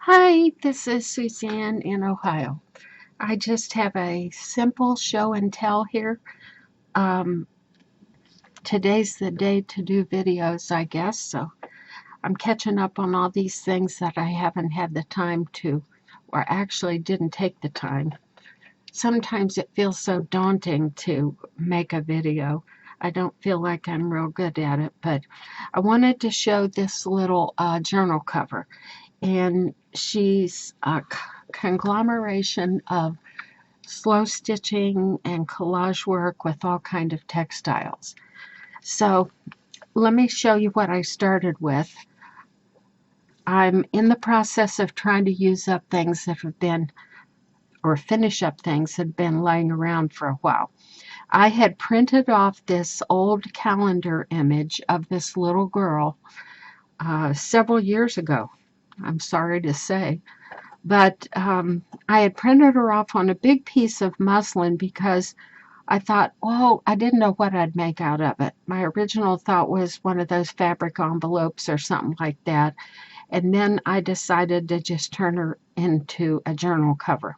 Hi, this is Suzanne in Ohio. I just have a simple show and tell here. Um, Today's the day to do videos, I guess, so I'm catching up on all these things that I haven't had the time to, or actually didn't take the time. Sometimes it feels so daunting to make a video. I don't feel like I'm real good at it, but I wanted to show this little journal cover. And she's a conglomeration of slow stitching and collage work with all kind of textiles. So let me show you what I started with. I'm in the process of trying to use up things that have been, or finish up things that have been laying around for a while. I had printed off this old calendar image of this little girl several years ago, I'm sorry to say. But I had printed her off on a big piece of muslin because I thought, oh, I didn't know what I'd make out of it. My original thought was one of those fabric envelopes or something like that. And then I decided to just turn her into a journal cover.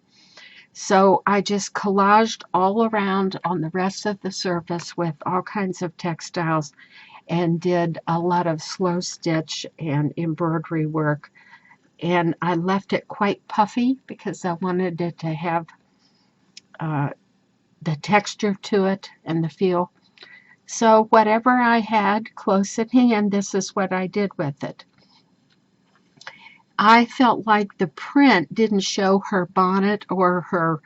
So I just collaged all around on the rest of the surface with all kinds of textiles and did a lot of slow stitch and embroidery work. And I left it quite puffy because I wanted it to have uh, the texture to it and the feel. So whatever I had close at hand, this is what I did with it. I felt like the print didn't show her bonnet or her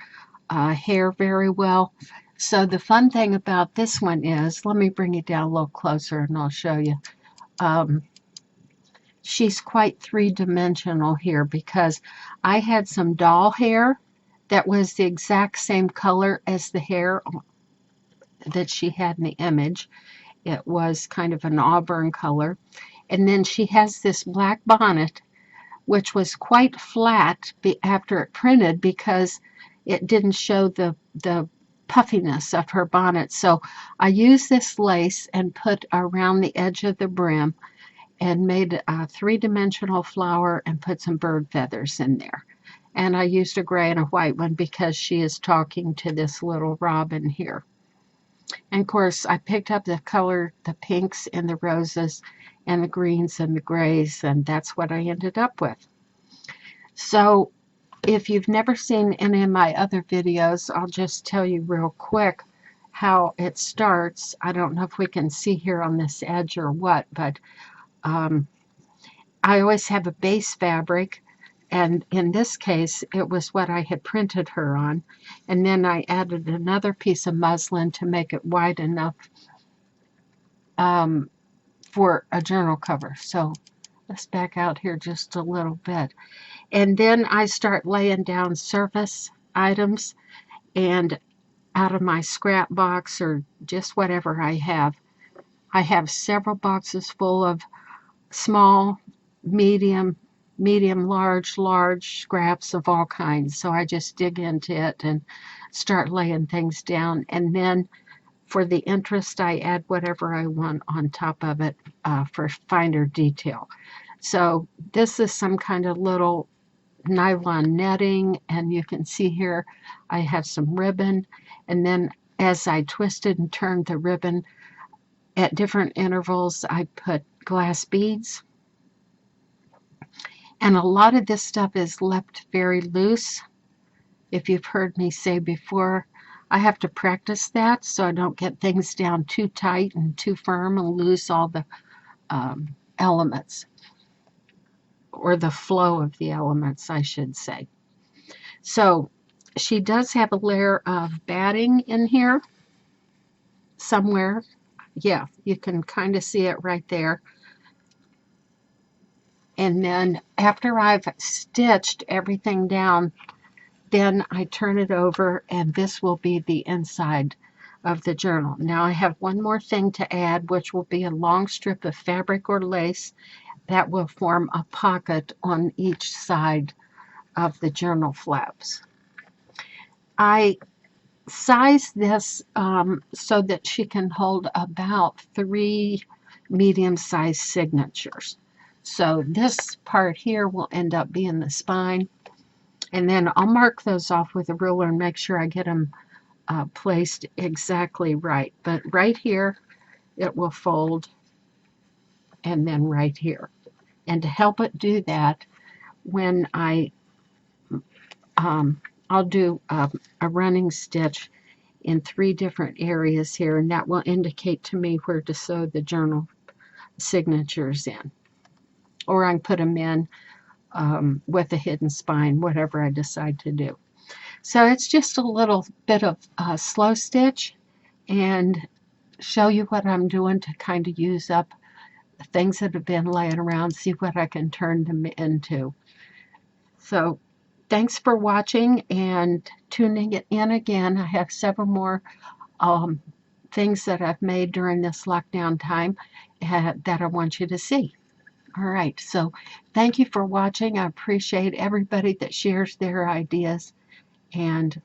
hair very well. So the fun thing about this one is, let me bring it down a little closer and I'll show you. Um, she's quite three-dimensional here because I had some doll hair that was the exact same color as the hair that she had in the image. It was kind of an auburn color. And then she has this black bonnet, which was quite flat after it printed because it didn't show the puffiness of her bonnet. So I used this lace and put around the edge of the brim and made a three-dimensional flower and put some bird feathers in there. And I used a gray and a white one because she is talking to this little robin here. And of course, I picked up the color, the pinks and the roses and the greens and the grays, and that's what I ended up with. So if you've never seen any of my other videos, I'll just tell you real quick how it starts. I don't know if we can see here on this edge or what, but I always have a base fabric, and in this case it was what I had printed her on, and then I added another piece of muslin to make it wide enough um, for a journal cover. So let's back out here just a little bit, and then I start laying down surface items, and out of my scrap box or just whatever I have several boxes full of small, medium, large scraps of all kinds. So I just dig into it and start laying things down. And then for the interest, I add whatever I want on top of it for finer detail. So this is some kind of little nylon netting, and you can see here I have some ribbon. And then as I twisted and turned the ribbon at different intervals, I put glass beads. And a lot of this stuff is left very loose. If you've heard me say before, I have to practice that so I don't get things down too tight and too firm and lose all the elements, or the flow of the elements, I should say. So she does have a layer of batting in here somewhere. Yeah, you can kind of see it right there. And then after I've stitched everything down, then I turn it over, and this will be the inside of the journal. Now I have one more thing to add, which will be a long strip of fabric or lace that will form a pocket on each side of the journal flaps. I size this so that she can hold about 3 medium-sized signatures. So this part here will end up being the spine. And then I'll mark those off with a ruler and make sure I get them placed exactly right. But right here, it will fold, and then right here. And to help it do that, when I'll do a running stitch in 3 different areas here, and that will indicate to me where to sew the journal signatures in. Or I can put them in with a hidden spine, whatever I decide to do. So it's just a little bit of slow stitch and show you what I'm doing to kind of use up things that have been laying around, see what I can turn them into. So thanks for watching and tuning in again. I have several more things that I've made during this lockdown time that I want you to see. All right, so thank you for watching. I appreciate everybody that shares their ideas, and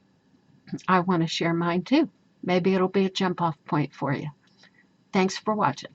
I want to share mine too. Maybe it'll be a jump off point for you. Thanks for watching.